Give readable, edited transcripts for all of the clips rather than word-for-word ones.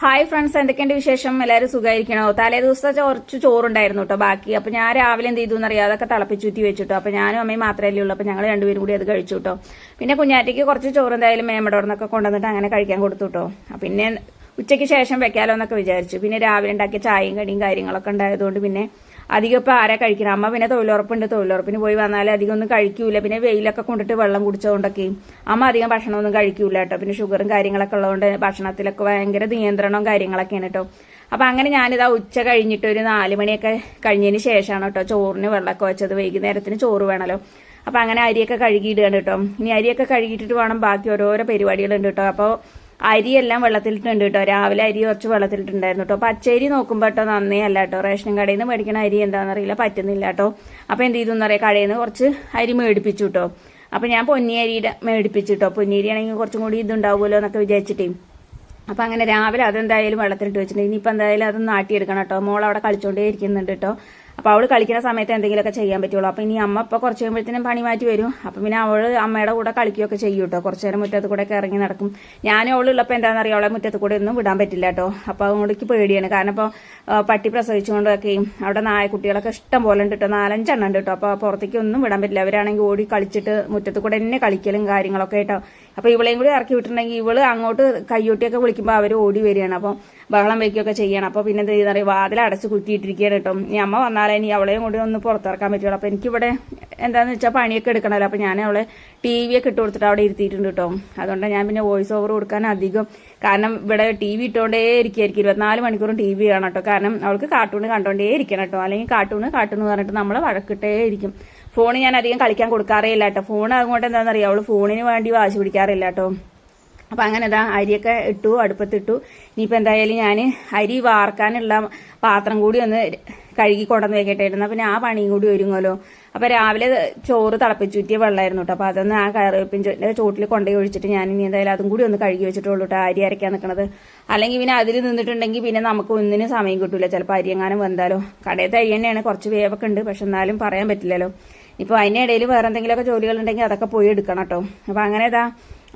Hi friends, എന്തൊക്കെയുണ്ട് വിശേഷം? എല്ലാവരും സുഖമായിരിക്കണോ? തലേ ദിവസത്തെ കുറച്ച് ചോറുണ്ടായിരുന്നു കേട്ടോ ബാക്കി. അപ്പൊ ഞാൻ രാവിലെ എന്ത് ചെയ്തു എന്നറിയാം, അതൊക്കെ തിളപ്പിച്ചൂറ്റി വെച്ചിട്ടോ. അപ്പൊ ഞാനും അമ്മയും മാത്രമല്ലേ ഉള്ളൂ. അപ്പൊ ഞങ്ങൾ രണ്ടുപേരും കൂടി അത് കഴിച്ചു കേട്ടോ. പിന്നെ കുഞ്ഞാറ്റയ്ക്ക് കുറച്ച് ചോറ് എന്തായാലും മേമടോർന്നൊക്കെ കൊണ്ടുവന്നിട്ട് അങ്ങനെ കഴിക്കാൻ കൊടുത്തു കേട്ടോ. പിന്നെ ഉച്ചയ്ക്ക് ശേഷം വെക്കാലോ എന്നൊക്കെ വിചാരിച്ചു. പിന്നെ രാവിലെ ഉണ്ടാക്കിയ ചായയും കടിയും കാര്യങ്ങളൊക്കെ ഉണ്ടായതുകൊണ്ട് പിന്നെ അധികം ഇപ്പൊ ആരാ കഴിക്കണം? അമ്മ പിന്നെ തൊഴിലുറപ്പിന് പോയി വന്നാലും അധികം ഒന്നും കഴിക്കൂല. പിന്നെ വെയിലൊക്കെ കൊണ്ടിട്ട് വെള്ളം കുടിച്ചതുകൊണ്ടൊക്കെ അമ്മ അധികം ഭക്ഷണമൊന്നും കഴിക്കൂല കേട്ടോ. പിന്നെ ഷുഗറും കാര്യങ്ങളൊക്കെ ഉള്ളതുകൊണ്ട് ഭക്ഷണത്തിലൊക്കെ ഭയങ്കര നിയന്ത്രണവും കാര്യങ്ങളൊക്കെയാണ് കേട്ടോ. അപ്പൊ അങ്ങനെ ഞാനിതാ ഉച്ച കഴിഞ്ഞിട്ട് ഒരു 4 മണിയൊക്കെ കഴിഞ്ഞതിന് ശേഷമാണ് കേട്ടോ ചോറിന് വെള്ളമൊക്കെ വെച്ചത്. വൈകുന്നേരത്തിന് ചോറ് വേണമല്ലോ. അപ്പൊ അങ്ങനെ അരിയൊക്കെ കഴുകിയിടുകയാണ് കേട്ടോ. ഇനി അരിയൊക്കെ കഴുകിയിട്ടിട്ട് വേണം ബാക്കി ഓരോരോ പരിപാടികളുണ്ട് കേട്ടോ. അപ്പോൾ അരിയെല്ലാം വെള്ളത്തിലിട്ടുണ്ട് കേട്ടോ. രാവിലെ അരി കുറച്ച് വെള്ളത്തിലിട്ടുണ്ടായിരുന്നു കേട്ടോ. പച്ചരി നോക്കുമ്പോൾ കേട്ടോ നന്നേ അല്ല കേട്ടോ. റേഷൻ കടയിൽ നിന്ന് മേടിക്കണ അരി എന്താണെന്നറിയില്ല, പറ്റുന്നില്ല കേട്ടോ. അപ്പൊ എന്ത് ചെയ്തു എന്നറിയാം, കടയിൽ നിന്ന് കുറച്ച് അരി മേടിപ്പിച്ചു കേട്ടോ. അപ്പൊ ഞാൻ പൊന്നി അരിയുടെ മേടിപ്പിച്ചു കേട്ടോ. പൊന്നി അരി ആണെങ്കിൽ കുറച്ചും കൂടി ഇതുണ്ടാവുമല്ലോ എന്നൊക്കെ വിചാരിച്ചിട്ടേ. അപ്പൊ അങ്ങനെ രാവിലെ അതെന്തായാലും വെള്ളത്തിലിട്ട് വെച്ചിട്ടുണ്ട്. ഇനിയിപ്പോൾ എന്തായാലും അത് നാട്ടിയെടുക്കണം കേട്ടോ. മോൾ അവിടെ കളിച്ചോണ്ടേ ഇരിക്കുന്നുണ്ട് കേട്ടോ. അപ്പൊ അവള് കളിക്കുന്ന സമയത്ത് എന്തെങ്കിലുമൊക്കെ ചെയ്യാൻ പറ്റുള്ളൂ. അപ്പൊ ഇനി അമ്മ ഇപ്പൊ കുറച്ച് കഴിയുമ്പോഴത്തേനും പണി മാറ്റി വരും. അപ്പൊ പിന്നെ അവള് അമ്മയുടെ കൂടെ കളിക്കുകയൊക്കെ ചെയ്യും കേട്ടോ. കുറച്ചു നേരം മുറ്റത്ത് കൂടെ ഒക്കെ ഇറങ്ങി നടക്കും. ഞാനും അവളുള്ളപ്പോൾ എന്താണെന്നറിയാം, അവളെ മുറ്റത്ത് കൂടെ ഒന്നും വിടാൻ പറ്റില്ല കേട്ടോ. അപ്പൊ അതുകൊണ്ടേക്ക് പേടിയാണ്. കാരണം ഇപ്പോൾ പട്ടി പ്രസവിച്ചുകൊണ്ടൊക്കെയും അവിടെ നായക്കുട്ടികളൊക്കെ ഇഷ്ടം പോലെ ഉണ്ട് കേട്ടോ. 4-5 എണ്ണം ഉണ്ട് കേട്ടോ. അപ്പൊ പുറത്തേക്ക് ഒന്നും വിടാൻ പറ്റില്ല. അവരാണെങ്കിൽ ഓടി കളിച്ചിട്ട് മുറ്റത്ത് കൂടെ തന്നെ കളിക്കലും കാര്യങ്ങളൊക്കെ കേട്ടോ. അപ്പൊ ഇവളെയും കൂടി ഇറക്കി വിട്ടിട്ടുണ്ടെങ്കിൽ ഇവള് അങ്ങോട്ട് കയ്യോട്ടിയൊക്കെ വിളിക്കുമ്പോൾ അവർ ഓടി വരികയാണ്. അപ്പം ബഹളം വയ്ക്കുകയൊക്കെ ചെയ്യണം. അപ്പൊ പിന്നെ എന്ത് ചെയ്യുന്ന വാതിൽ അടച്ച് കുറ്റിയിട്ടിരിക്കുകയാണ് കേട്ടോ. ഇനി അമ്മ വന്നാലേ ഇനി അവളെയും കൂടി ഒന്ന് പുറത്തിറക്കാൻ പറ്റുള്ളൂ. അപ്പൊ എനിക്കിവിടെ എന്താന്ന് വെച്ചാൽ പണിയൊക്കെ എടുക്കണമല്ലോ. അപ്പൊ ഞാൻ അവളെ TV ഒക്കെ ഇട്ട് കൊടുത്തിട്ട് അവിടെ ഇരുത്തിയിട്ടുണ്ട് കേട്ടോ. അതുകൊണ്ട് ഞാൻ പിന്നെ വോയിസ് ഓവർ കൊടുക്കാൻ അധികം, കാരണം ഇവിടെ TV ഇട്ടുകൊണ്ടേ ഇരിക്കുകയായിരിക്കും. 24 മണിക്കൂറും TV കാണാം കേട്ടോ. കാരണം അവൾക്ക് കാർട്ടൂൺ കണ്ടോണ്ടേ ഇരിക്കണം കേട്ടോ. അല്ലെങ്കിൽ കാർട്ടൂൺ പറഞ്ഞിട്ട് നമ്മളെ വഴക്കിട്ടേ ഇരിക്കും. ഫോൺ ഞാൻ അധികം കളിക്കാൻ കൊടുക്കാറേ ഇല്ല കേട്ടോ. ഫോൺ അങ്ങോട്ട് എന്താണെന്നറിയാം, അവള് ഫോണിന് വേണ്ടി വാശി പിടിക്കാറില്ല കേട്ടോ. അപ്പൊ അങ്ങനെ ഇതാ അരിയൊക്കെ ഇട്ടു, അടുപ്പത്തിട്ടു. ഇനിയിപ്പോൾ എന്തായാലും ഞാൻ അരി വാർക്കാനുള്ള പാത്രം കൂടി ഒന്ന് കഴുകി കൊണ്ടുവന്ന് വെക്കട്ടായിരുന്നു. പിന്നെ ആ പണിയും കൂടി ഒരുങ്ങല്ലോ. അപ്പൊ രാവിലെ ചോറ് തിളപ്പിച്ചൂറ്റിയ വെള്ളമായിരുന്നു കേട്ടോ. അപ്പൊ അതൊന്ന് ആ കറിവേപ്പിൻ്റെ ചോട്ടിൽ കൊണ്ടുപോയി ഒഴിച്ചിട്ട് ഞാൻ ഇനി എന്തായാലും അതും കൂടി ഒന്ന് കഴുകി വെച്ചിട്ടുള്ളൂ കേട്ടോ. അരി അരയ്ക്കാൻ നിൽക്കണത്. അല്ലെങ്കിൽ പിന്നെ അതിൽ നിന്നിട്ടുണ്ടെങ്കിൽ പിന്നെ നമുക്ക് ഒന്നിനും സമയം കിട്ടൂല. ചിലപ്പോൾ അരി എങ്ങാനും വെന്താലോ. കടയത്തെ അരി തന്നെയാണ്, കുറച്ച് വേവൊക്കെ ഉണ്ട്. പക്ഷെ എന്നാലും പറയാൻ പറ്റില്ലല്ലോ. ഇപ്പോൾ അതിൻ്റെ ഇടയിൽ വേറെ എന്തെങ്കിലുമൊക്കെ ജോലികളുണ്ടെങ്കിൽ അതൊക്കെ പോയി എടുക്കണം കേട്ടോ. അപ്പൊ അങ്ങനെ ഇതാ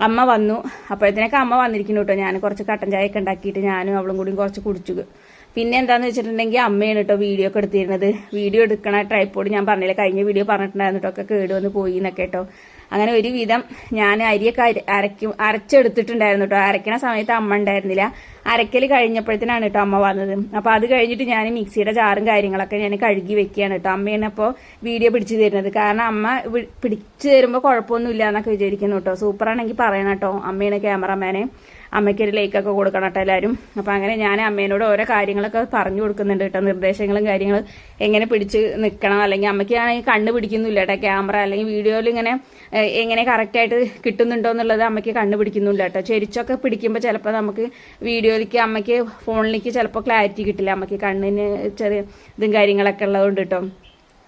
അമ്മ വന്നു. അപ്പോഴത്തേനൊക്കെ അമ്മ വന്നിരിക്കുന്നു കേട്ടോ. ഞാൻ കുറച്ച് കട്ടൻ ചായ ഒക്കെ ഉണ്ടാക്കിയിട്ട് ഞാനും അവളും കൂടി കുറച്ച് കുടിച്ചു. പിന്നെ എന്താന്ന് വെച്ചിട്ടുണ്ടെങ്കിൽ അമ്മയാണ് കേട്ടോ വീഡിയോ ഒക്കെ എടുത്തിരുന്നത്. വീഡിയോ എടുക്കണ ട്രൈപ്പോഡ് ഞാൻ പറഞ്ഞില്ല, കഴിഞ്ഞ വീഡിയോ പറഞ്ഞിട്ടുണ്ടായിരുന്നു കേട്ടോ, ഒക്കെ കേട് വന്ന് പോയി എന്നൊക്കെ കേട്ടോ. അങ്ങനെ ഒരുവിധം ഞാൻ അരിയൊക്കെ അരച്ചെടുത്തിട്ടുണ്ടായിരുന്നു കേട്ടോ. അരയ്ക്കണ സമയത്ത് അമ്മ ഉണ്ടായിരുന്നില്ല. അരക്കൽ കഴിഞ്ഞപ്പോഴത്തേനാണ് കേട്ടോ അമ്മ വന്നത്. അപ്പൊ അത് കഴിഞ്ഞിട്ട് ഞാൻ മിക്സിയുടെ ജാറും കാര്യങ്ങളൊക്കെ ഞാൻ കഴുകി വെക്കുകയാണ് കേട്ടോ. അമ്മയാണ് അപ്പോൾ വീഡിയോ പിടിച്ചു തരുന്നത്. കാരണം അമ്മ പിടിച്ചു തരുമ്പോൾ കുഴപ്പമൊന്നുമില്ല എന്നൊക്കെ വിചാരിക്കുന്നു കേട്ടോ. സൂപ്പറാണെങ്കിൽ പറയണം കേട്ടോ. അമ്മയാണ് ക്യാമറമാനെ. അമ്മയ്ക്കൊരു ലൈക്കൊക്കെ കൊടുക്കണം കേട്ടോ എല്ലാവരും. അപ്പം അങ്ങനെ ഞാൻ അമ്മേനോട് ഓരോ കാര്യങ്ങളൊക്കെ പറഞ്ഞു കൊടുക്കുന്നുണ്ട് കേട്ടോ. നിർദ്ദേശങ്ങളും കാര്യങ്ങളും എങ്ങനെ പിടിച്ച് നിൽക്കണം, അല്ലെങ്കിൽ അമ്മയ്ക്കാണെങ്കിൽ കണ്ണ് പിടിക്കുന്നില്ല കേട്ടോ ക്യാമറ, അല്ലെങ്കിൽ വീഡിയോയിൽ ഇങ്ങനെ എങ്ങനെ കറക്റ്റായിട്ട് കിട്ടുന്നുണ്ടോ എന്നുള്ളത് അമ്മയ്ക്ക് കണ്ണ് പിടിക്കുന്നില്ല കേട്ടോ. ചെരിച്ചൊക്കെ പിടിക്കുമ്പോൾ ചിലപ്പോൾ നമുക്ക് വീഡിയോയിലേക്ക് അമ്മയ്ക്ക് ഫോണിലേക്ക് ചിലപ്പോൾ ക്ലാരിറ്റി കിട്ടില്ല. അമ്മയ്ക്ക് കണ്ണിന് ചെറിയ ഇതും കാര്യങ്ങളൊക്കെ ഉള്ളതുകൊണ്ട് കേട്ടോ.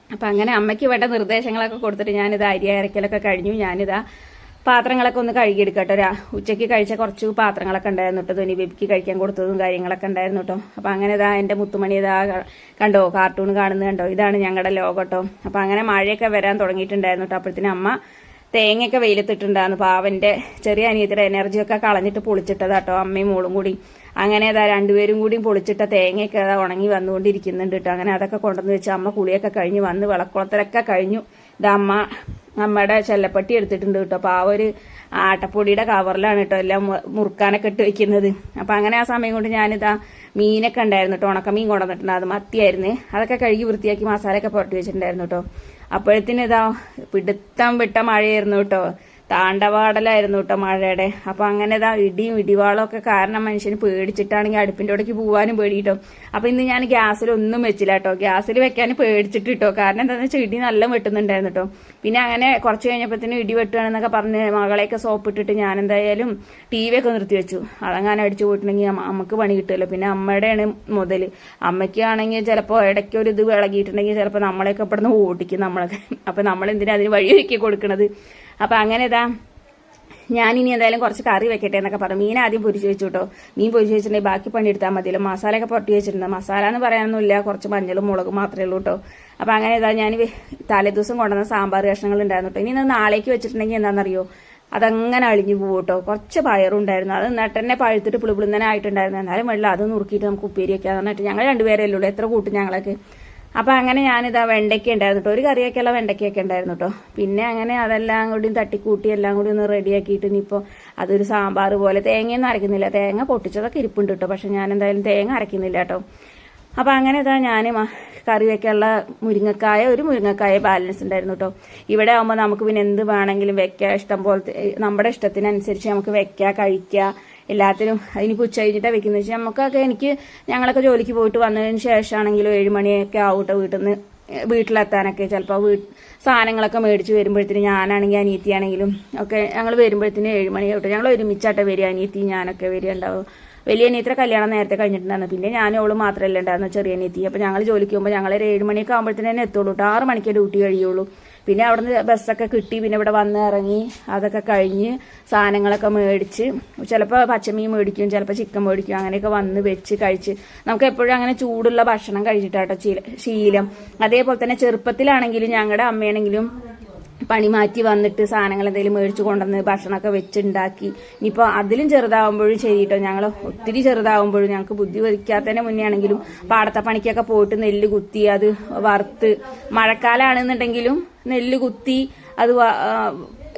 അപ്പം അങ്ങനെ അമ്മയ്ക്ക് വേണ്ട നിർദ്ദേശങ്ങളൊക്കെ കൊടുത്തിട്ട് ഞാനിത് അരി അരക്കലൊക്കെ കഴിഞ്ഞു. ഞാനിതാ പാത്രങ്ങളൊക്കെ ഒന്ന് കഴുകിയെടുക്കട്ടോ. ഉച്ചയ്ക്ക് കഴിച്ച കുറച്ച് പാത്രങ്ങളൊക്കെ ഉണ്ടായിരുന്നു കേട്ടോ. ധോനി ബേബിക്ക് കഴിക്കാൻ കൊടുത്തതും കാര്യങ്ങളൊക്കെ ഉണ്ടായിരുന്നു കേട്ടോ. അപ്പം അങ്ങനെ ഇതാ എൻ്റെ മുത്തുമണി ഇതാ കണ്ടോ, കാർട്ടൂൺ കാണുന്നത് കണ്ടോ. ഇതാണ് ഞങ്ങളുടെ ലോകം കേട്ടോ. അപ്പം അങ്ങനെ മഴയൊക്കെ വരാൻ തുടങ്ങിയിട്ടുണ്ടായിരുന്നു കേട്ടോ. അപ്പോഴത്തേനും അമ്മ തേങ്ങയൊക്കെ വെയിലത്തിട്ടുണ്ടായിരുന്നു. പാവൻ്റെ ചെറിയ അനിയത്തിയുടെ എനർജിയൊക്കെ കളഞ്ഞിട്ട് പൊളിച്ചിട്ടതാട്ടോ അമ്മയും മോളും കൂടി. അങ്ങനെ അതാ രണ്ടുപേരും കൂടി പൊളിച്ചിട്ട തേങ്ങയൊക്കെ അതാ ഉണങ്ങി വന്നുകൊണ്ടിരിക്കുന്നുണ്ട് കേട്ടോ. അങ്ങനെ അതൊക്കെ കൊണ്ടുവന്ന് വെച്ച് അമ്മ കുളിയൊക്കെ കഴിഞ്ഞ് വന്ന് വിളക്കുളത്തിലൊക്കെ കഴിഞ്ഞു. ഇത് അമ്മയുടെ ചെല്ലപ്പട്ടി എടുത്തിട്ടുണ്ട് കേട്ടോ. അപ്പോൾ ആ ഒരു ആട്ടപ്പൊടിയുടെ കവറിലാണ് കേട്ടോ എല്ലാം മുറുക്കാനൊക്കെ ഇട്ട് വെക്കുന്നത്. അപ്പം അങ്ങനെ ആ സമയം കൊണ്ട് ഞാനിതാ മീനൊക്കെ ഉണ്ടായിരുന്നു കേട്ടോ. ഉണക്കമീൻ കൊണ്ടുവന്നിട്ടുണ്ട്. അത് മത്തിയായിരുന്നു. അതൊക്കെ കഴുകി വൃത്തിയാക്കി മസാലയൊക്കെ പുരട്ടി വെച്ചിട്ടുണ്ടായിരുന്നു കേട്ടോ. അപ്പോഴത്തേനും ഇതാ പിടുത്തം വിട്ട മഴയായിരുന്നു കേട്ടോ. താണ്ടവാടലായിരുന്നു കേട്ടോ മഴയുടെ. അപ്പൊ അങ്ങനെ ഇതാ ഇടിയും ഇടിവാളൊക്കെ കാരണം മനുഷ്യന് പേടിച്ചിട്ടാണെങ്കിൽ അടുപ്പിന്റെ ഇടയ്ക്ക് പോകാനും പേടി കേട്ടോ. അപ്പൊ ഇന്ന് ഞാൻ ഗ്യാസിലൊന്നും വെച്ചില്ല കേട്ടോ. ഗ്യാസിൽ വെക്കാൻ പേടിച്ചിട്ട് കേട്ടോ. കാരണം എന്താണെന്ന് വെച്ചാൽ ഇടി നല്ല വെട്ടുന്നുണ്ടായിരുന്നു കേട്ടോ. പിന്നെ അങ്ങനെ കുറച്ച് കഴിഞ്ഞപ്പോഴത്തേനും ഇടി വെട്ടുകയാണെന്നൊക്കെ പറഞ്ഞ് മകളെയൊക്കെ സോപ്പിട്ടിട്ട് ഞാൻ എന്തായാലും TV ഒക്കെ നിർത്തി വെച്ചു. അതങ്ങനെ അടിച്ചു പോയിട്ടുണ്ടെങ്കിൽ അമ്മക്ക് പണി കിട്ടുമല്ലോ. പിന്നെ അമ്മയുടെയാണ് മുതൽ. അമ്മയ്ക്കാണെങ്കിൽ ചിലപ്പോൾ ഇടയ്ക്ക് ഒരു ഇത് വിളകിയിട്ടുണ്ടെങ്കിൽ ചിലപ്പോൾ നമ്മളെയൊക്കെ ഇവിടുന്ന് ഓടിക്കും നമ്മളൊക്കെ. അപ്പൊ നമ്മളെന്തിനാ അതിന് വഴിയൊരുക്കി കൊടുക്കണത്. അപ്പൊ അങ്ങനെ ഇതാ ഞാനിനി എന്തായാലും കുറച്ച് കറി വെക്കട്ടെ എന്നൊക്കെ പറഞ്ഞു. മീൻ ആദ്യം പൊരിച്ചു വെച്ചു കേട്ടോ. മീൻ പൊരിച്ചു വെച്ചിട്ടുണ്ടെങ്കിൽ ബാക്കി പണി എടുത്താൽ മതിയല്ലോ. മസാലയൊക്കെ പൊട്ടി വെച്ചിട്ടുണ്ട്. മസാല എന്ന് പറയാനൊന്നുമില്ല, കുറച്ച് മഞ്ഞളും മുളകും മാത്രമേ ഉള്ളൂ കേട്ടോ. അപ്പൊ അങ്ങനെ ഇതാ ഞാൻ തലേദിവസം കൊണ്ടുവന്ന സാമ്പാർ കഷ്ണങ്ങൾ ഉണ്ടായിരുന്നു കേട്ടോ. ഇനി നാളേക്ക് വെച്ചിട്ടുണ്ടെങ്കിൽ എന്താണെന്നറിയോ, അതങ്ങനെ അളിഞ്ഞു പോകും കേട്ടോ. കുറച്ച് പയറുണ്ടായിരുന്നു, അത് നട്ടെന്നെ പഴുത്തിട്ട് പുളിപുളിന്നനെ ആയിട്ടുണ്ടായിരുന്നു. എന്നാലും വെള്ളം അത് നുറുക്കിയിട്ട് നമുക്ക് ഉപ്പേരി വെക്കാന്ന് പറഞ്ഞിട്ട് ഞങ്ങൾ രണ്ടുപേരല്ലേ ഉള്ളൂ, എത്ര കൂട്ടും ഞങ്ങളൊക്കെ. അപ്പം അങ്ങനെ ഞാനിതാ വെണ്ടയ്ക്ക ഉണ്ടായിരുന്നു കേട്ടോ, ഒരു കറിയൊക്കെയുള്ള വെണ്ടയ്ക്കൊക്കെ ഉണ്ടായിരുന്നു കേട്ടോ. പിന്നെ അങ്ങനെ അതെല്ലാം കൂടി തട്ടിക്കൂട്ടി എല്ലാം കൂടി ഒന്ന് റെഡിയാക്കിയിട്ട് ഇനിയിപ്പോൾ അതൊരു സാമ്പാർ പോലെ, തേങ്ങയൊന്നും അരയ്ക്കുന്നില്ല, തേങ്ങ പൊട്ടിച്ചതൊക്കെ ഇരിപ്പുണ്ട് കേട്ടോ, പക്ഷെ ഞാൻ എന്തായാലും തേങ്ങ അരയ്ക്കുന്നില്ല കേട്ടോ. അപ്പം അങ്ങനെ ഇതാ ഞാൻ കറി വെക്കാനുള്ള ഒരു മുരിങ്ങക്കായ ബാലൻസ് ഉണ്ടായിരുന്നു കേട്ടോ. ഇവിടെ ആകുമ്പോൾ നമുക്ക് പിന്നെ എന്ത് വേണമെങ്കിലും വെക്കാം, ഇഷ്ടം പോലത്തെ നമ്മുടെ ഇഷ്ടത്തിനനുസരിച്ച് നമുക്ക് വെക്കാം, കഴിക്കാം, എല്ലാത്തിനും. അതിനിപ്പോൾ ഉച്ച കഴിഞ്ഞിട്ടാണ് വെക്കുന്നത് വെച്ചാൽ നമുക്കൊക്കെ ഞങ്ങളൊക്കെ ജോലിക്ക് പോയിട്ട് വന്നതിന് ശേഷമാണെങ്കിലും 7 മണിയൊക്കെ ആവട്ടെ വീട്ടിലെത്താനൊക്കെ. ചിലപ്പോൾ സാധനങ്ങളൊക്കെ മേടിച്ച് വരുമ്പോഴത്തേന് ഞാനാണെങ്കിൽ അനിയത്തിയാണെങ്കിലും ഒക്കെ ഞങ്ങൾ വരുമ്പോഴത്തേന് 7 മണിയാവട്ടെ. ഞങ്ങൾ ഒരുമിച്ചാട്ടെ വരിക, അനിയത്തി ഞാനൊക്കെ വരികയുണ്ടാവും. വലിയ അനിയത്തിയുടെ കല്യാണം നേരത്തെ കഴിഞ്ഞിട്ടുണ്ടായിരുന്നു, പിന്നെ ഞാനും അവളും മാത്രമല്ല ഉണ്ടായിരുന്നു, ചെറിയ അനിയത്തി. അപ്പോൾ ഞങ്ങൾ ജോലിക്ക് പോകുമ്പോൾ ഞങ്ങൾ 7 മണിയൊക്കെ ആകുമ്പോഴത്തേന് തന്നെ എത്തുള്ളൂ കേട്ടോ. 6 മണിക്കേ ഡ്യൂട്ടി കഴിയുള്ളൂ. പിന്നെ അവിടുന്ന് ബസ്സൊക്കെ കിട്ടി, പിന്നെ ഇവിടെ വന്ന് ഇറങ്ങി അതൊക്കെ കഴിഞ്ഞ് സാധനങ്ങളൊക്കെ മേടിച്ച്, ചിലപ്പോൾ പച്ചമീൻ മേടിക്കും, ചിലപ്പോൾ ചിക്കൻ മേടിക്കും, അങ്ങനെയൊക്കെ വന്ന് വെച്ച് കഴിച്ച്. നമുക്ക് എപ്പോഴും അങ്ങനെ ചൂടുള്ള ഭക്ഷണം കഴിച്ചിട്ടാട്ടോ ശീലം. അതേപോലെ തന്നെ ചെറുപ്പത്തിലാണെങ്കിലും ഞങ്ങളുടെ അമ്മയാണെങ്കിലും പണി മാറ്റി വന്നിട്ട് സാധനങ്ങൾ എന്തെങ്കിലും മേടിച്ചു കൊണ്ടുവന്ന് ഭക്ഷണമൊക്കെ വെച്ചുണ്ടാക്കി. ഇനിയിപ്പോൾ അതിലും ചെറുതാവുമ്പോഴും ശരി കേട്ടോ, ഞങ്ങൾ ഒത്തിരി ചെറുതാവുമ്പോഴും ഞങ്ങൾക്ക് ബുദ്ധി വയ്ക്കാത്തതിന് മുന്നേ ആണെങ്കിലും പാടത്തെ പണിക്കൊക്കെ പോയിട്ട് നെല്ല് കുത്തി അത് വറുത്ത്, മഴക്കാലമാണെന്നുണ്ടെങ്കിലും നെല്ല് കുത്തി അത്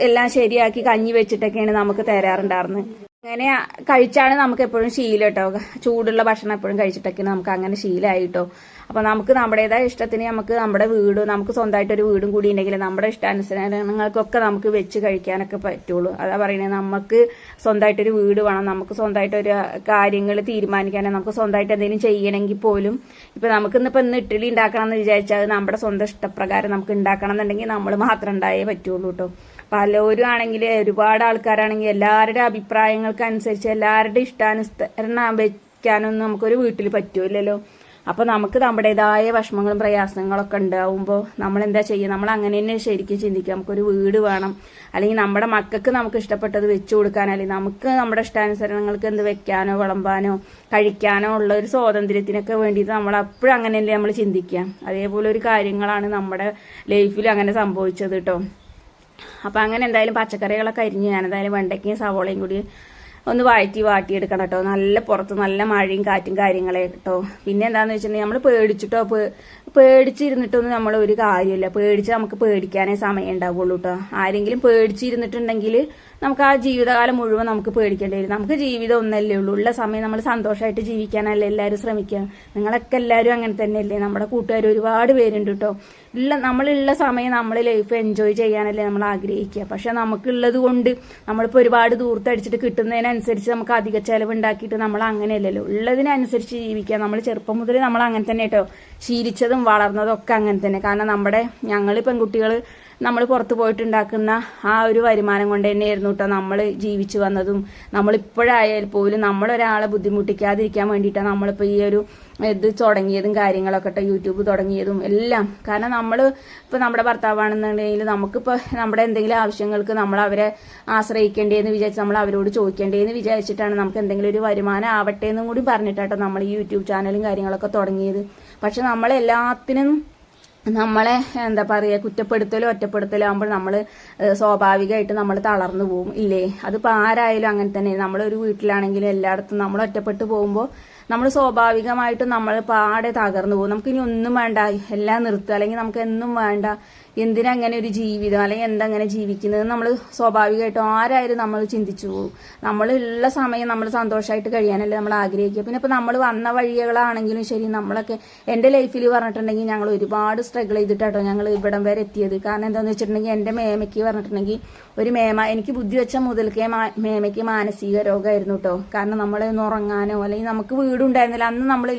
എല്ലാം ശരിയാക്കി കഞ്ഞി വെച്ചിട്ടൊക്കെയാണ് നമുക്ക് തരാറുണ്ടായിരുന്നത്. അങ്ങനെ കഴിച്ചാണ് നമുക്ക് എപ്പോഴും ശീലം കേട്ടോ. ചൂടുള്ള ഭക്ഷണം എപ്പോഴും കഴിച്ചിട്ടൊക്കെയാണ് നമുക്ക് അങ്ങനെ ശീലമായിട്ടോ. അപ്പോൾ നമുക്ക് നമ്മുടേതായ ഇഷ്ടത്തിന് നമുക്ക് നമ്മുടെ നമുക്ക് സ്വന്തമായിട്ടൊരു വീടും കൂടി ഉണ്ടെങ്കിൽ നമ്മുടെ ഇഷ്ടാനുസരണങ്ങൾക്കൊക്കെ നമുക്ക് വെച്ച് കഴിക്കാനൊക്കെ പറ്റുള്ളൂ. അതാ പറയുന്നത്, നമുക്ക് സ്വന്തമായിട്ടൊരു വീട് വേണം, നമുക്ക് സ്വന്തമായിട്ടൊരു കാര്യങ്ങൾ തീരുമാനിക്കാനോ, നമുക്ക് സ്വന്തമായിട്ട് എന്തെങ്കിലും ചെയ്യണമെങ്കിൽ പോലും ഇപ്പം നമുക്കിന്നിപ്പോൾ ഇന്ന് ഇഡ്ഡലി ഉണ്ടാക്കണം എന്ന് വിചാരിച്ചാൽ നമ്മുടെ സ്വന്തം ഇഷ്ടപ്രകാരം നമുക്ക് ഉണ്ടാക്കണം എന്നുണ്ടെങ്കിൽ നമ്മൾ മാത്രം ഉണ്ടായേ പറ്റുള്ളൂ കേട്ടോ. പലരും ആണെങ്കിൽ ഒരുപാട് ആൾക്കാരാണെങ്കിൽ എല്ലാവരുടെ അഭിപ്രായങ്ങൾക്കനുസരിച്ച് എല്ലാവരുടെ ഇഷ്ടാനുസരണം വെക്കാനൊന്നും നമുക്കൊരു വീട്ടിൽ പറ്റൂലല്ലോ. അപ്പോൾ നമുക്ക് നമ്മുടേതായ വിഷമങ്ങളും പ്രയാസങ്ങളൊക്കെ ഉണ്ടാവുമ്പോൾ നമ്മൾ എന്താ ചെയ്യുക, നമ്മൾ അങ്ങനെ തന്നെ ശരിക്കും ചിന്തിക്കുക. നമുക്കൊരു വീട് വേണം, അല്ലെങ്കിൽ നമ്മുടെ മക്കൾക്ക് നമുക്ക് ഇഷ്ടപ്പെട്ടത് വെച്ചു കൊടുക്കാൻ, അല്ലെങ്കിൽ നമുക്ക് നമ്മുടെ ഇഷ്ടാനുസരണങ്ങൾക്ക് എന്ത് വെക്കാനോ വിളമ്പാനോ കഴിക്കാനോ ഉള്ള ഒരു സ്വാതന്ത്ര്യത്തിനൊക്കെ വേണ്ടിയിട്ട് നമ്മൾ അപ്പോഴും അങ്ങനെയല്ലേ നമ്മൾ ചിന്തിക്കുക. അതേപോലെ ഒരു കാര്യങ്ങളാണ് നമ്മുടെ ലൈഫിൽ അങ്ങനെ സംഭവിച്ചത് കേട്ടോ. അപ്പം അങ്ങനെ എന്തായാലും പച്ചക്കറികളൊക്കെ അരിഞ്ഞ് ഞാൻ എന്തായാലും വെണ്ടയ്ക്കയും സവോളയും കൂടി ഒന്ന് വാട്ടിയെടുക്കണം കേട്ടോ. നല്ല പുറത്ത് നല്ല മഴയും കാറ്റും കാര്യങ്ങളെ കേട്ടോ. പിന്നെ എന്താണെന്ന് വെച്ചിട്ടുണ്ടെങ്കിൽ നമ്മൾ പേടിച്ചിരുന്നിട്ടൊന്നും നമ്മൾ ഒരു കാര്യമില്ല. നമുക്ക് പേടിക്കാനേ സമയം ഉണ്ടാവുള്ളൂ കേട്ടോ. ആരെങ്കിലും പേടിച്ചിരുന്നിട്ടുണ്ടെങ്കിൽ നമുക്ക് ആ ജീവിതകാലം മുഴുവൻ നമുക്ക് പേടിക്കേണ്ടി വരും. നമുക്ക് ജീവിതം ഒന്നല്ലേ ഉള്ളൂ, ഉള്ള സമയം നമ്മൾ സന്തോഷമായിട്ട് ജീവിക്കാനല്ലേ എല്ലാവരും ശ്രമിക്കുക. നിങ്ങളൊക്കെ എല്ലാവരും അങ്ങനെ തന്നെയല്ലേ, നമ്മുടെ കൂട്ടുകാർ ഒരുപാട് പേരുണ്ട് കേട്ടോ. നമ്മളുള്ള സമയം നമ്മൾ ലൈഫ് എൻജോയ് ചെയ്യാനല്ലേ നമ്മൾ ആഗ്രഹിക്കുക. പക്ഷെ നമുക്കുള്ളത് കൊണ്ട് നമ്മളിപ്പോൾ ഒരുപാട് ദൂരത്തടിച്ചിട്ട് കിട്ടുന്നതിനനുസരിച്ച് നമുക്ക് അധിക ചെലവുണ്ടാക്കിയിട്ട് നമ്മൾ അങ്ങനെയല്ലല്ലോ, ഉള്ളതിനനുസരിച്ച് ജീവിക്കുക. നമ്മൾ ചെറുപ്പം മുതൽ നമ്മൾ അങ്ങനെ തന്നെ കേട്ടോ ശീലിച്ചതും വളർന്നതും ഒക്കെ അങ്ങനെ തന്നെ. കാരണം ഞങ്ങൾ പെൺകുട്ടികൾ നമ്മൾ പുറത്ത് പോയിട്ടുണ്ടാക്കുന്ന ആ ഒരു വരുമാനം കൊണ്ട് തന്നെയായിരുന്നു കേട്ടോ നമ്മൾ ജീവിച്ചു വന്നതും. നമ്മളിപ്പോഴായാൽ പോലും നമ്മളൊരാളെ ബുദ്ധിമുട്ടിക്കാതിരിക്കാൻ വേണ്ടിയിട്ടാണ് നമ്മളിപ്പോൾ ഈ ഒരു ഇത് തുടങ്ങിയതും കാര്യങ്ങളൊക്കെ കേട്ടോ, യൂട്യൂബ് തുടങ്ങിയതും എല്ലാം. കാരണം ഇപ്പോൾ നമ്മുടെ ഭർത്താവാണെന്നുണ്ടെങ്കിൽ നമുക്കിപ്പോൾ നമ്മുടെ എന്തെങ്കിലും ആവശ്യങ്ങൾക്ക് നമ്മൾ അവരെ ആശ്രയിക്കേണ്ടതെന്ന് വിചാരിച്ച് നമ്മൾ അവരോട് ചോദിക്കേണ്ടതെന്ന് വിചാരിച്ചിട്ടാണ് നമുക്ക് എന്തെങ്കിലും ഒരു വരുമാനം ആവട്ടെ എന്നും കൂടി പറഞ്ഞിട്ടാട്ടോ നമ്മൾ ഈ യൂട്യൂബ് ചാനലും കാര്യങ്ങളൊക്കെ തുടങ്ങിയത്. പക്ഷെ നമ്മളെല്ലാത്തിനും നമ്മളെ എന്താ പറയുക, കുറ്റപ്പെടുത്തലും ഒറ്റപ്പെടുത്തലും ആകുമ്പോൾ നമ്മൾ സ്വാഭാവികമായിട്ട് നമ്മൾ തളർന്നു പോകും ഇല്ലേ. അതിപ്പോൾ ആരായാലും അങ്ങനെ തന്നെ. നമ്മളൊരു വീട്ടിലാണെങ്കിലും എല്ലായിടത്തും നമ്മൾ ഒറ്റപ്പെട്ടു പോകുമ്പോൾ നമ്മൾ സ്വാഭാവികമായിട്ടും നമ്മൾ പാടെ തകർന്നു പോകും. നമുക്കിനി ഒന്നും വേണ്ട, എല്ലാം നിർത്തുക, അല്ലെങ്കിൽ നമുക്ക് എന്നും വേണ്ട, എന്തിനങ്ങനെ ഒരു ജീവിതം, അല്ലെങ്കിൽ എന്തങ്ങനെ ജീവിക്കുന്നത് നമ്മൾ സ്വാഭാവികമായിട്ടും ആരായാലും നമ്മൾ ചിന്തിച്ചു പോകും. നമ്മളുള്ള സമയം നമ്മൾ സന്തോഷമായിട്ട് കഴിയാനല്ലേ നമ്മൾ ആഗ്രഹിക്കുക. പിന്നെ ഇപ്പോൾ നമ്മൾ വന്ന വഴികളാണെങ്കിലും ശരി, നമ്മളൊക്കെ എൻ്റെ ലൈഫിൽ പറഞ്ഞിട്ടുണ്ടെങ്കിൽ ഞങ്ങൾ ഒരുപാട് സ്ട്രഗിൾ ചെയ്തിട്ടാട്ടോ ഞങ്ങൾ ഇവിടം വരെ എത്തിയത്. കാരണം എന്താണെന്ന് വെച്ചിട്ടുണ്ടെങ്കിൽ എൻ്റെ മേമയ്ക്ക് പറഞ്ഞിട്ടുണ്ടെങ്കിൽ എനിക്ക് ബുദ്ധി വെച്ച മുതൽക്കേ മേമയ്ക്ക് മാനസിക രോഗമായിരുന്നു കേട്ടോ. കാരണം നമ്മളൊന്ന് ഉറങ്ങാനോ അല്ലെങ്കിൽ നമുക്ക് വീടുണ്ടായിരുന്നില്ല, അന്ന് നമ്മൾ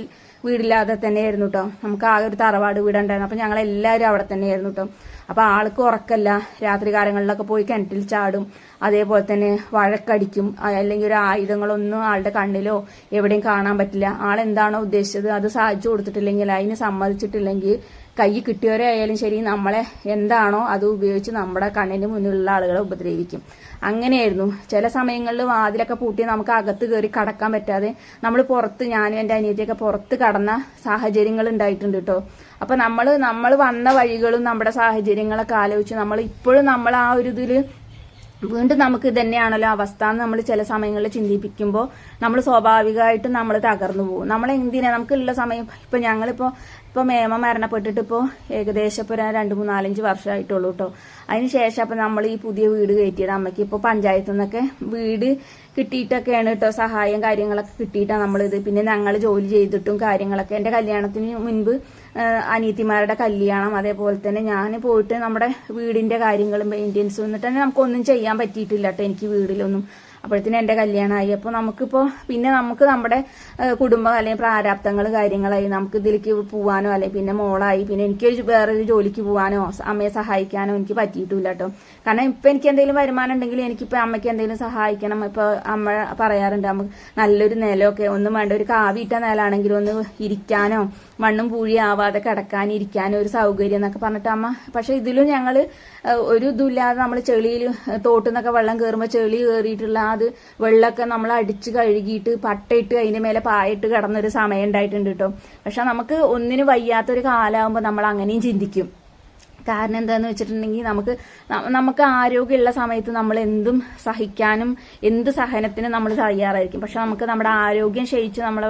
വീടില്ലാതെ തന്നെയായിരുന്നു കേട്ടോ. നമുക്ക് ആകെ ഒരു തറവാട് വീടുണ്ടായിരുന്നു. അപ്പം ഞങ്ങളെല്ലാവരും അവിടെ തന്നെയായിരുന്നു കേട്ടോ. അപ്പോൾ ആൾക്ക് ഉറക്കല്ല, രാത്രി കാലങ്ങളിലൊക്കെ പോയി കിണറ്റിൽ ചാടും, അതേപോലെ തന്നെ വഴക്കടിക്കും, അല്ലെങ്കിൽ ഒരു ആയുധങ്ങളൊന്നും ആളുടെ കണ്ണിലോ എവിടെയും കാണാൻ പറ്റില്ല. ആളെന്താണോ ഉദ്ദേശിച്ചത് അത് സാധിച്ചു കൊടുത്തിട്ടില്ലെങ്കിൽ, അതിന് സമ്മതിച്ചിട്ടില്ലെങ്കിൽ, കൈ കിട്ടിയവരായാലും ശരി നമ്മളെ എന്താണോ അത് ഉപയോഗിച്ച് നമ്മുടെ കണ്ണിന് മുന്നിലുള്ള ആളുകളെ ഉപദ്രവിക്കും. അങ്ങനെയായിരുന്നു. ചില സമയങ്ങളിൽ വാതിലൊക്കെ പൂട്ടി നമുക്ക് അകത്ത് കയറി കടക്കാൻ പറ്റാതെ നമ്മൾ പുറത്ത്, ഞാനും എൻ്റെ അനിയത്തിയൊക്കെ പുറത്ത് കടന്ന സാഹചര്യങ്ങൾ ഉണ്ടായിട്ടുണ്ട് കേട്ടോ. അപ്പം നമ്മൾ വന്ന വഴികളും നമ്മുടെ സാഹചര്യങ്ങളൊക്കെ ആലോചിച്ച് നമ്മൾ ഇപ്പോഴും നമ്മൾ ആ ഒരു ഇതിൽ വീണ്ടും നമുക്ക് ഇതന്നെയാണല്ലോ അവസ്ഥ എന്ന് നമ്മൾ ചില സമയങ്ങളിൽ ചിന്തിപ്പിക്കുമ്പോൾ നമ്മൾ സ്വാഭാവികമായിട്ടും നമ്മൾ തകർന്നു പോകും. നമ്മൾ എന്തിനാ നമുക്കുള്ള സമയം ഇപ്പൊ ഞങ്ങളിപ്പോ മേമ മരണപ്പെട്ടിട്ട് ഇപ്പോൾ ഏകദേശം ഇപ്പോൾ 2-3-4-5 വർഷമായിട്ടുള്ളൂ കേട്ടോ. അതിനുശേഷം അപ്പൊ നമ്മൾ ഈ പുതിയ വീട് കയറ്റിയത് അമ്മയ്ക്ക് ഇപ്പോൾ പഞ്ചായത്തിൽ നിന്നൊക്കെ വീട് കിട്ടിയിട്ടൊക്കെയാണ് കേട്ടോ, സഹായം കാര്യങ്ങളൊക്കെ കിട്ടിയിട്ടാണ് നമ്മളിത്. പിന്നെ ഞങ്ങൾ ജോലി ചെയ്തിട്ടും കാര്യങ്ങളൊക്കെ എന്റെ കല്യാണത്തിന് മുൻപ് അനിയത്തിമാരുടെ കല്യാണം, അതേപോലെ തന്നെ ഞാൻ പോയിട്ട് നമ്മുടെ വീടിന്റെ കാര്യങ്ങളും മെയിൻ്റെനൻസും എന്നിട്ട് തന്നെ നമുക്കൊന്നും ചെയ്യാൻ പറ്റിയിട്ടില്ല കേട്ടോ എനിക്ക് വീടിലൊന്നും. അപ്പോഴത്തേനും എന്റെ കല്യാണമായി. അപ്പോൾ നമുക്കിപ്പോൾ പിന്നെ നമുക്ക് നമ്മുടെ കുടുംബം അല്ലെങ്കിൽ പ്രാരാബ്ദങ്ങൾ കാര്യങ്ങളായി നമുക്ക് ഇതിലേക്ക് പോവാനോ അല്ലെങ്കിൽ പിന്നെ മോളായി പിന്നെ എനിക്ക് വേറൊരു ജോലിക്ക് പോവാനോ അമ്മയെ സഹായിക്കാനോ എനിക്ക് പറ്റിയിട്ടില്ല കേട്ടോ. കാരണം ഇപ്പൊ എനിക്ക് എന്തെങ്കിലും വരുമാനം ഉണ്ടെങ്കിൽ എനിക്കിപ്പോ അമ്മയ്ക്ക് എന്തെങ്കിലും സഹായിക്കണം. ഇപ്പൊ അമ്മ പറയാറുണ്ട് നമുക്ക് നല്ലൊരു നിലമൊക്കെ ഒന്നും വേണ്ട, ഒരു കാവിയിട്ട നിലാണെങ്കിലും ഒന്ന് ഇരിക്കാനോ മണ്ണും പൂഴി ആവാതെ കിടക്കാനും ഇരിക്കാനും ഒരു സൗകര്യം എന്നൊക്കെ പറഞ്ഞിട്ട് അമ്മ. പക്ഷെ ഇതിലും ഞങ്ങള് ഒരു ഇതുമില്ലാതെ നമ്മൾ ചെളിയിൽ തോട്ടുന്നൊക്കെ വെള്ളം കയറുമ്പോൾ ചെളി കയറിയിട്ടുള്ള അത് വെള്ളമൊക്കെ നമ്മൾ അടിച്ച് കഴുകിയിട്ട് പട്ടയിട്ട് അതിന്റെ മേലെ പായിട്ട് കിടന്നൊരു സമയം ഉണ്ടായിട്ടുണ്ട് കേട്ടോ. പക്ഷെ നമുക്ക് ഒന്നിനും വയ്യാത്തൊരു കാലാവുമ്പോൾ നമ്മൾ അങ്ങനെയും ചിന്തിക്കും. കാരണം എന്താന്ന് വെച്ചിട്ടുണ്ടെങ്കിൽ നമുക്ക് ആരോഗ്യമുള്ള സമയത്ത് നമ്മൾ എന്തും സഹിക്കാനും എന്ത് സഹനത്തിനും നമ്മൾ തയ്യാറായിരിക്കും. പക്ഷെ നമുക്ക് നമ്മുടെ ആരോഗ്യം ക്ഷയിച്ച് നമ്മളെ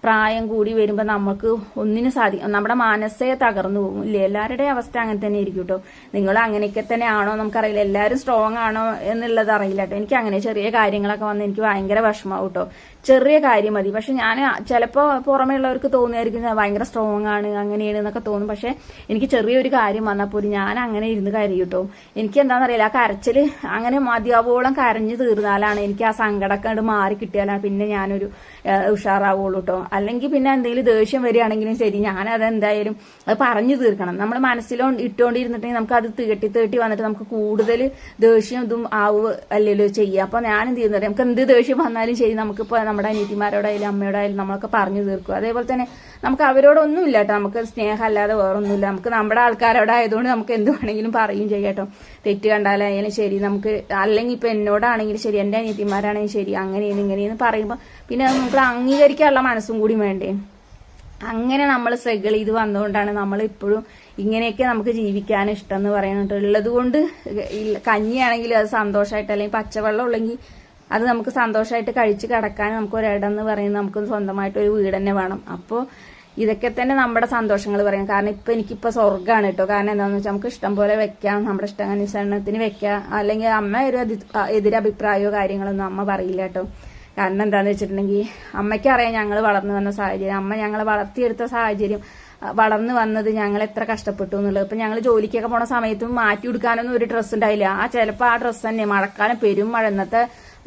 പ്രായം കൂടി വരുമ്പോൾ നമുക്ക് ഒന്നിനും സാധിക്കും, നമ്മുടെ മനസ്സേ തകർന്നു പോകും. ഇല്ലേ, എല്ലാവരുടെയും അവസ്ഥ അങ്ങനെ തന്നെ ആയിരിക്കും കേട്ടോ. നിങ്ങൾ അങ്ങനെയൊക്കെ തന്നെ ആണോ നമുക്കറിയില്ല, എല്ലാവരും സ്ട്രോങ് ആണോ എന്നുള്ളത് അറിയില്ല കേട്ടോ. എനിക്ക് അങ്ങനെ ചെറിയ കാര്യങ്ങളൊക്കെ വന്ന് എനിക്ക് ഭയങ്കര വിഷമാവും കേട്ടോ. ചെറിയ കാര്യം മതി, പക്ഷെ ഞാൻ ചിലപ്പോൾ പുറമേ ഉള്ളവർക്ക് തോന്നിയായിരിക്കും ഭയങ്കര സ്ട്രോങ് ആണ് അങ്ങനെയാണ് എന്നൊക്കെ തോന്നും. പക്ഷെ എനിക്ക് ചെറിയൊരു കാര്യം വന്നപ്പോൾ ഞാൻ അങ്ങനെ ഇരുന്ന് കരയും കേട്ടോ. എനിക്ക് എന്താണെന്നറിയില്ല, ആ കരച്ചില് അങ്ങനെ മതിയാവോളം കരഞ്ഞു തീർന്നാലാണ് എനിക്ക് ആ സങ്കടമൊക്കെ കണ്ട് മാറി കിട്ടിയാലാണ് പിന്നെ ഞാനൊരു ഉഷാറാവുള്ളൂ കേട്ടോ. അല്ലെങ്കിൽ പിന്നെ എന്തെങ്കിലും ദേഷ്യം വരികയാണെങ്കിലും ശരി, ഞാനത് എന്തായാലും അത് പറഞ്ഞു തീർക്കണം. നമ്മൾ മനസ്സിലോ ഇട്ടുകൊണ്ടിരുന്നിട്ടുണ്ടെങ്കിൽ നമുക്ക് അത് തേട്ടി വന്നിട്ട് നമുക്ക് കൂടുതൽ ദേഷ്യം ഇതും അല്ലല്ലോ ചെയ്യുക. അപ്പൊ ഞാൻ എന്ത് ചെയ്യുന്നത്, നമുക്ക് എന്ത് ദേഷ്യം വന്നാലും ശരി നമുക്കിപ്പോ നമ്മുടെ അനിയത്തിമാരോടായാലും അമ്മയോടായാലും നമ്മളൊക്കെ പറഞ്ഞു തീർക്കും. അതേപോലെ തന്നെ നമുക്ക് അവരോടൊന്നും ഇല്ല കേട്ടോ, നമുക്ക് സ്നേഹം അല്ലാതെ വേറൊന്നുമില്ല. നമുക്ക് നമ്മുടെ ആൾക്കാരോടായതുകൊണ്ട് നമുക്ക് എന്ത് വേണമെങ്കിലും പറയും ചെയ്യാട്ടോ. തെറ്റ് കണ്ടാലായാലും ശരി, നമുക്ക് അല്ലെങ്കിൽ ഇപ്പൊ എന്നോടാണെങ്കിലും ശരി, എന്റെ അനിയത്തിമാരാണെങ്കിലും ശരി, അങ്ങനെയാണ് ഇങ്ങനെയെന്ന് പറയുമ്പോൾ പിന്നെ നമുക്ക് അംഗീകരിക്കാനുള്ള മനസ്സും കൂടി വേണ്ടേ. അങ്ങനെ നമ്മൾ സ്ട്രഗിൾ ചെയ്ത് വന്നുകൊണ്ടാണ് നമ്മൾ ഇപ്പോഴും ഇങ്ങനെയൊക്കെ നമുക്ക് ജീവിക്കാൻ ഇഷ്ടം എന്ന് പറയുന്നുണ്ട്. ഉള്ളത് കൊണ്ട് കഞ്ഞിയാണെങ്കിൽ അത് സന്തോഷമായിട്ട്, അല്ലെങ്കിൽ പച്ചവെള്ളം ഉള്ളെങ്കിൽ അത് നമുക്ക് സന്തോഷമായിട്ട് കഴിച്ച് കിടക്കാൻ നമുക്ക് ഒരിടം എന്ന് പറയുന്നത് നമുക്ക് സ്വന്തമായിട്ട് ഒരു വീട് തന്നെ വേണം. അപ്പോൾ ഇതൊക്കെ തന്നെ നമ്മുടെ സന്തോഷങ്ങൾ പറയാം. കാരണം ഇപ്പൊ എനിക്കിപ്പോ സ്വർഗ്ഗമാണ് കേട്ടോ. കാരണം എന്താണെന്ന് വെച്ചാൽ നമുക്ക് ഇഷ്ടം പോലെ വെക്കാം, നമ്മുടെ ഇഷ്ടാനുസരണത്തിന് വെക്കാം. അല്ലെങ്കിൽ അമ്മ ഒരു എതിരഭിപ്രായമോ കാര്യങ്ങളൊന്നും അമ്മ പറയില്ല കേട്ടോ. കാരണം എന്താന്ന് വെച്ചിട്ടുണ്ടെങ്കിൽ അമ്മയ്ക്ക് അറിയാം ഞങ്ങൾ വളർന്നു വന്ന സാഹചര്യം, അമ്മ ഞങ്ങളെ വളർത്തിയെടുത്ത സാഹചര്യം, വളർന്നു വന്നത് ഞങ്ങൾ എത്ര കഷ്ടപ്പെട്ടു എന്നുള്ളത്. ഇപ്പൊ ഞങ്ങൾ ജോലിക്കൊക്കെ പോണ സമയത്തും മാറ്റി കൊടുക്കാനൊന്നും ഒരു ഡ്രസ്സ് ഉണ്ടായില്ല. ചിലപ്പോൾ ആ ഡ്രസ്സ് തന്നെ മഴക്കാലം പെരും മഴ, ഇന്നത്തെ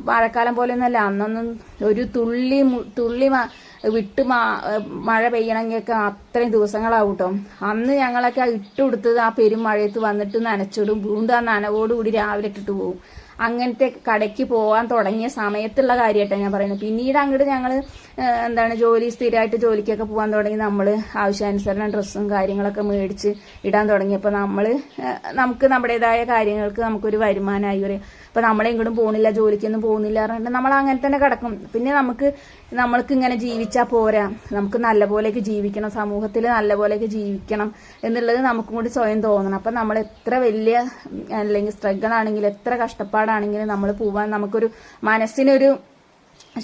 മഴക്കാലം പോലെ ഒന്നല്ല, അന്നൊന്നും ഒരു തുള്ളി വിട്ട് മഴ പെയ്യണമെങ്കിലൊക്കെ അത്രയും ദിവസങ്ങളാവും കേട്ടോ. അന്ന് ഞങ്ങളൊക്കെ ഇട്ടുകൊടുത്തത് ആ പെരുമഴയത്ത് വന്നിട്ട് നനച്ചിടും, വീണ്ടും ആ നനവോടുകൂടി രാവിലെ ഇട്ടിട്ട് പോകും. അങ്ങനത്തെ കടയ്ക്ക് പോകാൻ തുടങ്ങിയ സമയത്തുള്ള കാര്യമായിട്ടാണ് ഞാൻ പറയുന്നത്. പിന്നീട് അങ്ങോട്ട് ഞങ്ങൾ സ്ഥിരമായിട്ട് ജോലിക്കൊക്കെ പോകാൻ തുടങ്ങി. നമ്മൾ ആവശ്യാനുസരണം ഡ്രസ്സും കാര്യങ്ങളൊക്കെ മേടിച്ച് ഇടാൻ തുടങ്ങിയപ്പോൾ നമുക്ക് നമ്മുടേതായ കാര്യങ്ങൾക്ക് നമുക്കൊരു വരുമാനമായി വരും. അപ്പൊ നമ്മളെങ്ങോട്ടും പോകുന്നില്ല, ജോലിക്കൊന്നും പോകുന്നില്ല പറഞ്ഞിട്ട് നമ്മൾ അങ്ങനെ തന്നെ കിടക്കും. പിന്നെ നമ്മൾക്ക് ഇങ്ങനെ ജീവിച്ചാൽ പോരാ, നമുക്ക് നല്ലപോലെയൊക്കെ ജീവിക്കണം, സമൂഹത്തിൽ നല്ലപോലെയൊക്കെ ജീവിക്കണം എന്നുള്ളത് നമുക്കും കൂടി സ്വയം തോന്നണം. അപ്പൊ നമ്മൾ എത്ര വലിയ അല്ലെങ്കിൽ സ്ട്രഗിൾ ആണെങ്കിലും എത്ര കഷ്ടപ്പാടാണെങ്കിലും നമ്മൾ പോവാൻ നമുക്കൊരു മനസ്സിനൊരു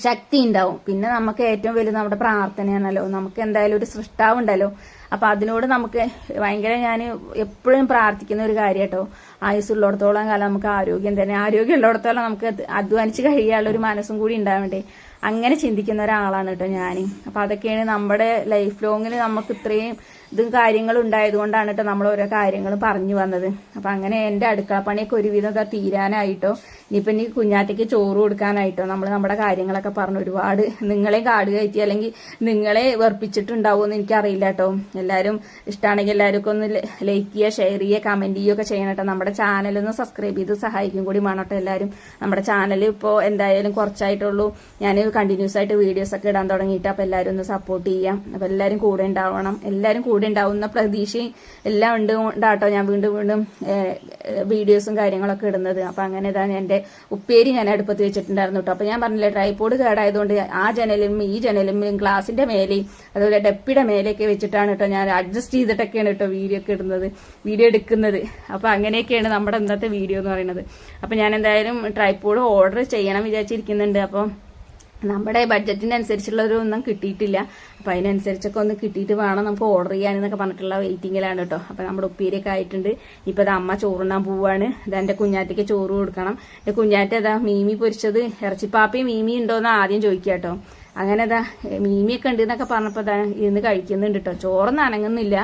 ശക്തി ഉണ്ടാവും. പിന്നെ നമുക്ക് ഏറ്റവും വലുത് നമ്മുടെ പ്രാർത്ഥനയാണല്ലോ. നമുക്ക് എന്തായാലും ഒരു സൃഷ്ടാവുണ്ടല്ലോ. അപ്പൊ അതിനോട് നമുക്ക് ഭയങ്കര ഞാൻ എപ്പോഴും പ്രാർത്ഥിക്കുന്ന ഒരു കാര്യം കേട്ടോ. ആയുസ്സുള്ളിടത്തോളം കാലം നമുക്ക് ആരോഗ്യം തന്നെ, ആരോഗ്യം ഉള്ളിടത്തോളം നമുക്ക് അധ്വാനിച്ച് കഴിയാനുള്ള ഒരു മനസ്സും കൂടി ഉണ്ടാവേണ്ടേ. അങ്ങനെ ചിന്തിക്കുന്ന ഒരാളാണ് കേട്ടോ ഞാൻ. അപ്പൊ അതൊക്കെയാണ് നമ്മുടെ ലൈഫ് ലോങ്ങിൽ നമുക്ക് ഇത്രയും ഇതും കാര്യങ്ങളും ഉണ്ടായതുകൊണ്ടാണ് കേട്ടോ നമ്മൾ ഓരോ കാര്യങ്ങളും പറഞ്ഞു വന്നത്. അപ്പൊ അങ്ങനെ എന്റെ അടുക്കള പണിയൊക്കെ ഒരുവിധം തീരാനായിട്ടോ. ഇനിയിപ്പൊ കുഞ്ഞാറ്റയ്ക്ക് ചോറ് കൊടുക്കാനായിട്ടോ നമ്മൾ നമ്മുടെ കാര്യങ്ങളൊക്കെ പറഞ്ഞു. ഒരുപാട് നിങ്ങളെയും കാട് കയറ്റി അല്ലെങ്കിൽ നിങ്ങളെ വെറുപ്പിച്ചിട്ടുണ്ടാവുമെന്ന് എനിക്കറിയില്ല കേട്ടോ. എല്ലാവരും ഇഷ്ടമാണെങ്കിൽ എല്ലാവരും ഒക്കെ ഒന്ന് ലൈക്ക് ചെയ്യുക, ഷെയർ ചെയ്യുക, കമന്റ് ചെയ്യുകയൊക്കെ ചെയ്യണം കേട്ടോ. നമ്മുടെ ചാനലൊന്ന് സബ്സ്ക്രൈബ് ചെയ്ത് സഹായിക്കും കൂടി വേണം കേട്ടോ എല്ലാവരും. നമ്മുടെ ചാനൽ ഇപ്പോൾ എന്തായാലും കുറച്ചായിട്ടുള്ളൂ ഞാൻ കണ്ടിന്യൂസ് ആയിട്ട് വീഡിയോസ് ഒക്കെ ഇടാൻ തുടങ്ങിയിട്ട്. അപ്പൊ എല്ലാവരും ഒന്ന് സപ്പോർട്ട് ചെയ്യാം. അപ്പൊ എല്ലാവരും കൂടെ ഉണ്ടാവണം, എല്ലാവരും കൂടെ ഉണ്ടാവുന്ന പ്രതീക്ഷയും എല്ലാം ഉണ്ടാട്ടോ ഞാൻ വീണ്ടും വീഡിയോസും കാര്യങ്ങളൊക്കെ ഇടുന്നത്. അപ്പൊ അങ്ങനെ ഇതാണ് എന്റെ ഉപ്പേരി ഞാൻ അടുപ്പത്ത് വെച്ചിട്ടുണ്ടായിരുന്നു കേട്ടോ. അപ്പൊ ഞാൻ പറഞ്ഞില്ലേ ട്രൈപോഡ് കേടായതുകൊണ്ട് ആ ജനലും ഈ ജനലും ഗ്ലാസിന്റെ മേലെയും അതുപോലെ ഡപ്പിയുടെ മേലെയൊക്കെ വെച്ചിട്ടാണ് കേട്ടോ ഞാൻ അഡ്ജസ്റ്റ് ചെയ്തിട്ടൊക്കെയാണ് കേട്ടോ വീഡിയോ എടുക്കുന്നത്. അപ്പൊ അങ്ങനെയൊക്കെയാണ് നമ്മുടെ ഇന്നത്തെ വീഡിയോ എന്ന് പറയുന്നത്. അപ്പൊ ഞാൻ എന്തായാലും ട്രൈപോഡ് ഓർഡർ ചെയ്യണം വിചാരിച്ചിരിക്കുന്നുണ്ട്. അപ്പം നമ്മുടെ ബഡ്ജറ്റിനനുസരിച്ചുള്ളൊരൊന്നും കിട്ടിയിട്ടില്ല. അപ്പൊ അതിനനുസരിച്ചൊക്കെ ഒന്ന് കിട്ടിയിട്ട് വേണം നമുക്ക് ഓർഡർ ചെയ്യാനെന്നൊക്കെ പറഞ്ഞിട്ടുള്ള വെയിറ്റിംഗിലാണ് കേട്ടോ. അപ്പൊ നമ്മുടെ ഉപ്പേരിയൊക്കെ ആയിട്ടുണ്ട്. ഇപ്പൊ അമ്മ ചോറുണ്ണാൻ പോവാണ്. ഇതെന്റെ കുഞ്ഞാറ്റയ്ക്ക് ചോറ് കൊടുക്കണം. എന്റെ കുഞ്ഞാറ്റ മീമി പൊരിച്ചത് ഇറച്ചിപ്പാപ്പയും മീമി ഉണ്ടോന്ന് ആദ്യം ചോദിക്കുക കേട്ടോ. അങ്ങനെ മീമിയൊക്കെ ഉണ്ട് എന്നൊക്കെ പറഞ്ഞപ്പോ ഇരുന്ന് കഴിക്കുന്നുണ്ട് കേട്ടോ. ചോറൊന്നും അനങ്ങുന്നില്ല.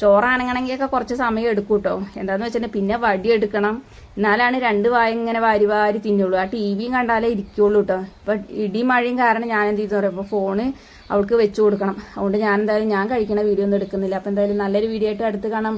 ചോറാണങ്ങണമെങ്കിലൊക്കെ കുറച്ച് സമയം എടുക്കും കേട്ടോ. എന്താന്ന് വെച്ചിട്ടുണ്ടെങ്കിൽ പിന്നെ വടി എടുക്കണം, എന്നാലാണ് 2 വായ ഇങ്ങനെ വാരി തിന്നുള്ളൂ. ആ ടിവിയും കണ്ടാലേ ഇരിക്കുള്ളൂ കേട്ടോ. ഇപ്പൊ ഇടിയും മഴയും കാരണം ഞാൻ എന്ത് ചെയ്തു പറയുമ്പോൾ ഫോണ് അവൾക്ക് വെച്ചു കൊടുക്കണം. അതുകൊണ്ട് ഞാൻ കഴിക്കണ വീഡിയോ ഒന്നും എടുക്കുന്നില്ല. അപ്പൊ എന്തായാലും നല്ലൊരു വീഡിയോ ആയിട്ട് അടുത്ത് കാണാൻ